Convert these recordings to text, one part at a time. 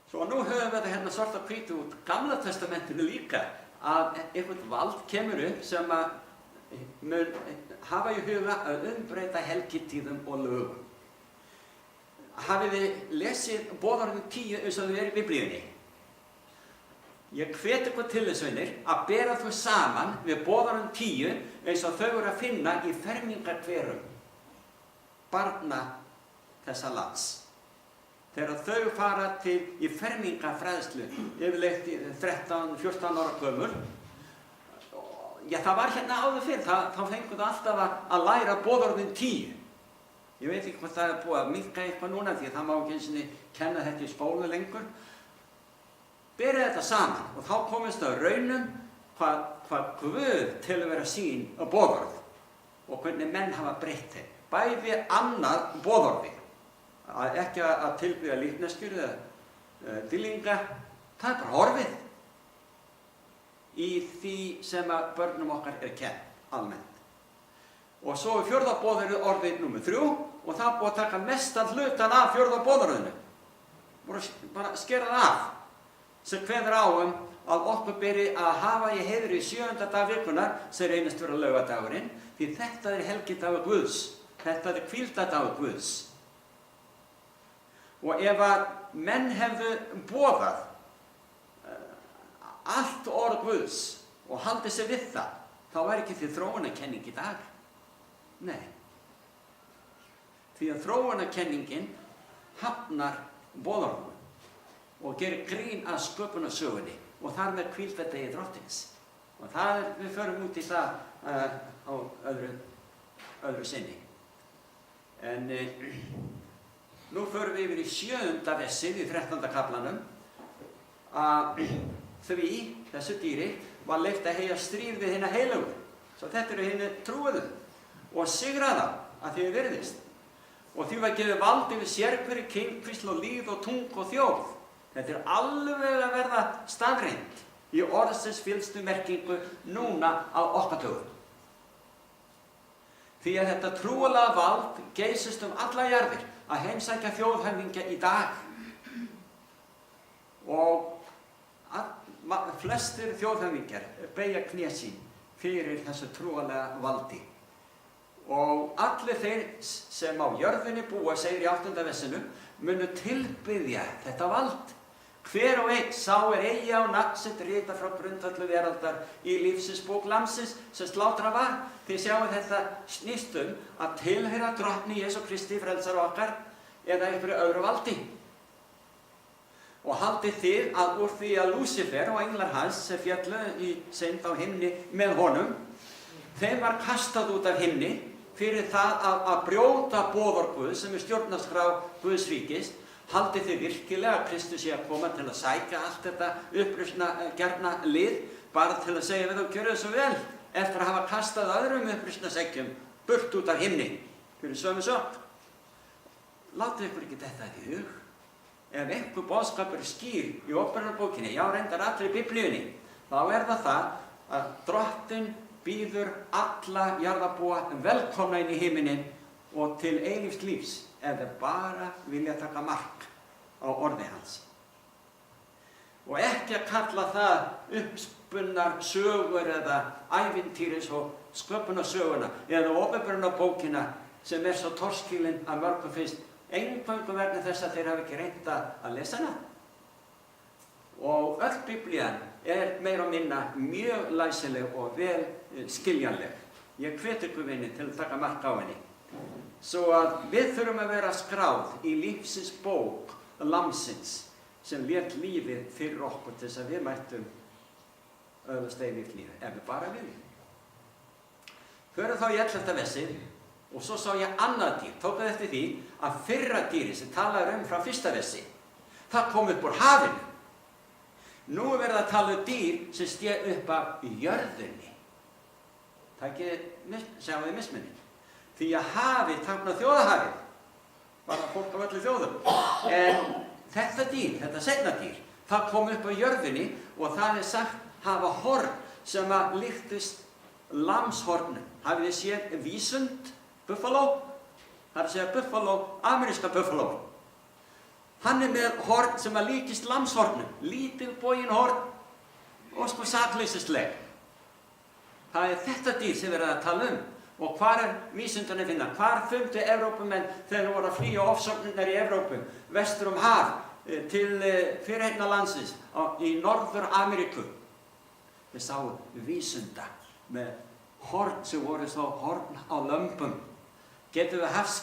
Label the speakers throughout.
Speaker 1: Svo nú höfum við þetta hérna svart á hvítu út Gamla testamentinu líka að eitthvað vald kemur upp sem að mun hafa í huga að umbreyta helgitíðum og lögum. Hafið þið lesið boðorðin 10 eins og þau eru í Biblíunni? Ég hvet ykkur til þess, vinir, að bera þau saman við boðorðin 10 eins og þau eru að finna í fermingarkverum barna þessa lands. Þegar þau fara til í fermingarfræðslu, yfirleitt 13-14 ára gömul, já, það var hérna áður fyrr, þá fengu það alltaf að læra boðorðin 10. Ég veit ekki hvað það er búið að minnka eitthvað núna því að það má ekki einu sinni kenna þetta í skóla lengur. Berið þetta saman og þá komist það raunum hvað Guð til að vera sín og boðorð og hvernig menn hafa breytt þeim. Bæði annað boðorði, ekki að tilbyggja líkneskjur eða dýlinga, það er bara horfið í því sem að börnum okkar er kennt almennt. Og svo er fjórða boðorðið númer 3 og það er búið að taka mestan hlutan af fjórða boðorðinu. Bara skera það af. Sem kveður á að okkur beri að hafa í heiðri 7. dag vikunar sem reynist vera laugardagurinn, því þetta er helgidagur Guðs. Þetta er hvíldardagur Guðs. Og ef að menn hefðu boðað allt orð Guðs og haldið sig við það, þá væri ekki því þróunarkenning í dag. Nei. Því að þróunarkenningin hafnar boðorðum og gerir grín að sköpunarsögunni og þar með hvíldardegi Drottins. Og við förum út í það á öðru sinni. En nú förum við yfir í 7. versið í 13. kaflanum að þessu dýri var leyft að heyja stríð við hina heilagu. Svo þetta eru hina trúuðu og sigra það að því við virðist. Og því var gefið vald yfir sérhverju kyn, kvísl og lýð og tung og þjóð. Þetta er alveg að verða staðreynd í orðsins fyllstu merkingu núna á okkar dögum. Því að þetta trúarlega vald geysist alla jarðir að heimsækja þjóðhöfðingja í dag. Og flestir þjóðhöfðingjar beygja kné sín fyrir þessu trúarlega valdi. Og allir þeir sem á jörðinni búa, segir í 8. versinu, munu tilbiðja þetta vald. Hver og einn sá eigi á nafn sitt ritað frá grundvelli veraldar í lífsins bók Lamsins sem slátrað var. Þið sjáu þetta snýst að tilheyra Drottni Jesú Kristi frelsara okkar eða einhverju öðru valdi. Og haldið þið að úr því að Lúsifer og englar hans sem féllu í synd á himni með honum, þeim var kastað út af himni fyrir það að brjóta boðorð Guðs sem er stjórnarskrá Guðs ríkis. Haldið þið virkilega að Kristus sé að koma til að sækja allt þetta uppreisna gjarna lið bara til að segja við þá gjörðu svo vel eftir að hafa kastað öðrum uppreisna seggjum burt út af himni fyrir sömu sök? Látið ykkur ekki þetta í hug. Ef einhver boðskapur er skýr í Ópererbókinni, já reyndar allir í Biblíunni, þá er það að Drottinn býður alla jarðarbúa velkomna inn í himinin og til eilífs lífs ef þeir bara vilja taka mark á orði hans. Og ekki að kalla það uppspunnar sögur eða ævintýris og sköpunarsöguna eða opinberunarbókina sem er svo torskilin að mörgum finnst eingöngu vegna þess að þeir hafa ekki reynt að lesa hana. Og öll Biblían er meira og minna mjög læsileg og vel skiljanleg. Ég hvet ykkur vinni til að taka mark á henni. Svo að við þurfum að vera skráð í lífsins bók Lamsins sem lét lífið fyrir okkur til þess að við mættum öðlast eilíft lífið, ef við bara viljum. Förum þá í 11. versið og svo sá ég annað dýr, tók það eftir því að fyrra dýri sem talaði frá 1. versi, það kom upp úr hafinu. Nú er verið að tala dýr sem stéð upp af jörðinni. Sjáum við mismuninn. Því að hafið táknar þjóðahafið, bara fólk af öllu þjóðum. En þetta dýr, þetta seinna dýr, það kom upp á jörðinni og það er sagt hafa horn sem að líktist lamshornum. Hafið þið séð vísund, buffalo? Það er að segja buffalo, ameríska buffalo. Hann með horn sem að líkist lamshornum, lítið bogin horn og sakleysisleg. Það þetta dýr sem verið að tala Og hvar vísindunni finna? Hvar fundu Evrópumenn þegar voru að flýja ofsóknirnar í Evrópu, vestur haf, til fyrirheitna landsins í Norður-Ameríku? Þeir sáu vísunda með horn sem voru svo horn á lömbum. Getum við haft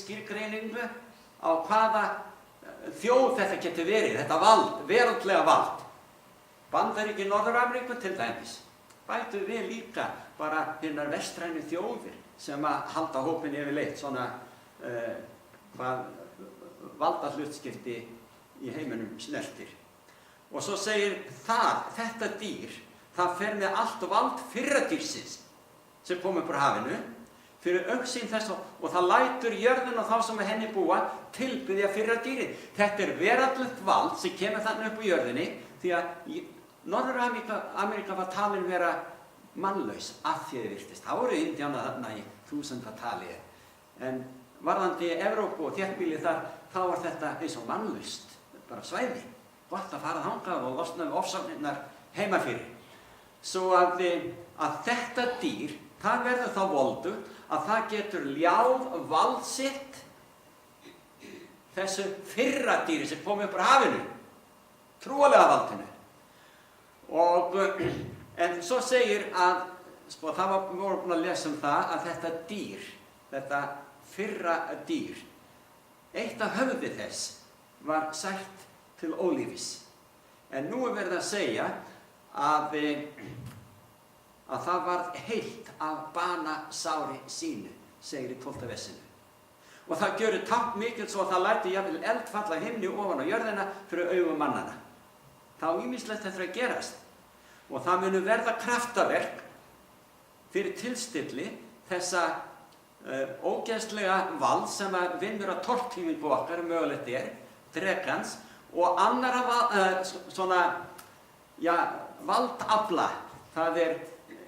Speaker 1: skýrgreiningu á hvaða þjóð þetta getur verið, þetta vald, veraldlega vald? Bandaríki Norður-Ameríku til dæmis. Bætu við líka bara hinnar vestrænu þjóðir sem að halda hópinn yfirleitt svona hvað valda hlutskipti í heiminum snertir. Og svo segir þetta dýr, það fer með allt vald fyrra dýrsins sem kom upp úr hafinu fyrir augsýn þess og það lætur jörðin og þá sem að henni búa tilbiðja fyrra dýrið. Þetta veraldlegt vald sem kemur þannig upp úr jörðinni því að Norður-Ameríka var talin vera mannlaus að því þið virtist. Það voru indjána þarna í þúsundatali. En varðandi Evrópu og þéttbýli þar, þá var þetta eins og mannlaust, bara svæði. Gott að fara þangað og losna við ofsóknirnar heima fyrir. Svo að þetta dýr, það verður þá voldugt að það getur ljáð vald sitt þessu fyrra dýri sem kom upp úr hafinu, trúarlega valdinu. En svo segir að, það voru búin að lesa það að þetta dýr, þetta fyrra dýr, eitt af höfði þess var sært til ólífis. En nú verið að segja að það varð heilt af banasári sínu, segir í 12. versinu. Og það gjörir tákn mikið svo að það lætur jafnvel eld falla himni ofan á jörðina fyrir augum mannanna. Það á ýmislegt eftir að gerast og það munu verða kraftaverk fyrir tilstilli þessa ógeðslega vald sem að vinnur að tortímingu okkar mögulegt drekans og annara valdafla. Það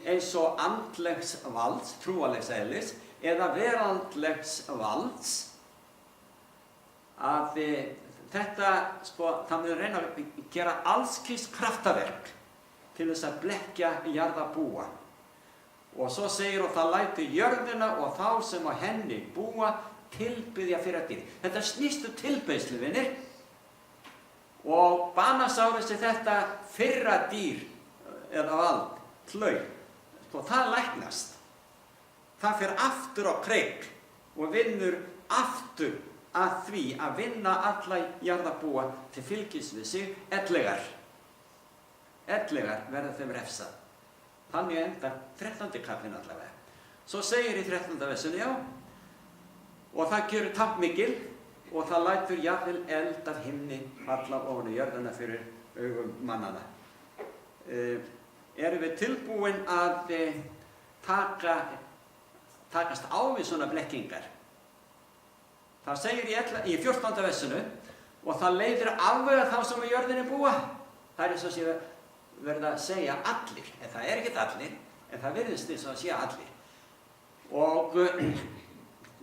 Speaker 1: eins og andlegs valds, trúarlegs eðlis eða veraldlegs valds að þetta, það mun reyna að gera allskys kraftaverk til þess að blekkja jarðarbúa. Og svo segir og það lætur jörðina og þá sem á henni búa tilbiðja fyrra dýr. Þetta snýst tilbeiðslu, vinir. Og Banasárus þetta fyrra dýr eða vald, það læknast. Það fer aftur á kreik og vinnur aftur að því að vinna alla jarðarbúa til fylgis við sig ellegar. Ellegar verða þeim refsað. Þannig endar 13. kaflinn allavega. Svo segir í 13. versinu, og það gjör tappmikil og það lætur jafnvel eld af himni falla ofan í jörðina fyrir augum mannanna. Erum við tilbúin að takast á við svona blekkingar? Það segir í 14. versinu og það leiðir afvega þá sem á jörðinni búa. Það eins og sé verið að segja allir, en það ekkert allir, en það virðist eins og að sé allir. Og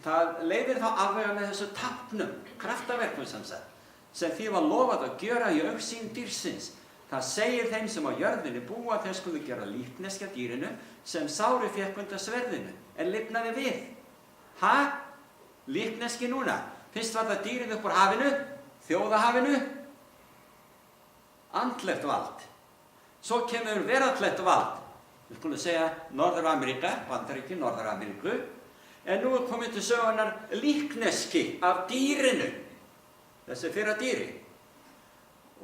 Speaker 1: það leiðir þá afvega með þessu táknum, kraftaverkum sem því var lofað að gjöra í augsýn dýrsins. Það segir þeim sem á jörðinni búa þeir skulu gera líkneski af dýrinu sem Sári fékk undan sverðinu, en lifnaði við. Líkneski núna? Fyrst var það dýrið upp úr hafinu, þjóðahafinu, andlegt vald. Svo kemur veraldlegt vald. Við skulum segja Norður-Ameríka, Bandaríki, Norður-Ameríku. En nú komið til sögunar líkneski af dýrinu, þessi fyrra dýri.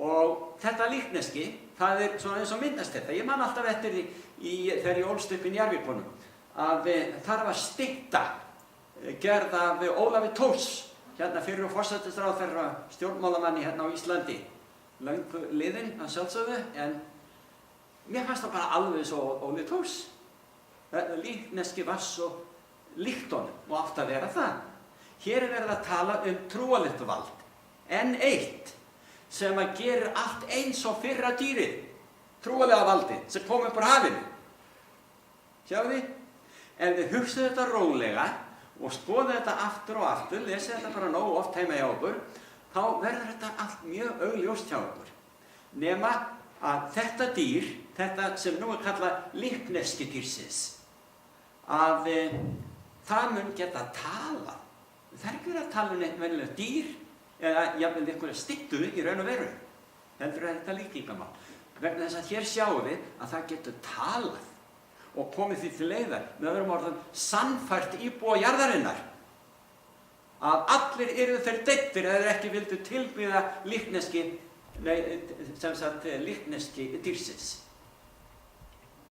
Speaker 1: Og þetta líkneski, það svona eins og myndast þetta. Ég man alltaf eftir því þegar ég ólst upp í Njarðvíkunum, að þar var stytta gerð af Ólafi Thors, hérna fyrir forsætisráðherra stjórnmálamanni hérna á Íslandi. Löngu liðinn að sjálfsögðu, en mér fannst það bara alveg svo Óli Thors. Líkneski var svo líkt honum og átt að vera það. Hér verið að tala trúarlegt vald, en eitt sem að gerir allt eins og fyrra dýrið, trúarlega valdið, sem kom upp úr hafinu. Sjáu þið? En við hugsaðu þetta rólega og skoðu þetta aftur og aftur, lesið þetta bara nógu oft heima hjá okkur, þá verður þetta allt mjög augljóst hjá okkur. Nema að þetta dýr, þetta sem nú kallað líkneski dýrsins, að það mun geta talað. Það er ekki verið að tala neitt venjulegt dýr eða jafnvel einhverja styttu í raun og veru. Heldur þetta líkingamál. Vegna þess að hér sjáum við að það getur talað og komið því til leiðar, með öðrum orðum sannfært íbúa jarðarinnar, að allir yrðu þeir deyddir eða þeir ekki vildu tilbiðja líkneski dýrsins.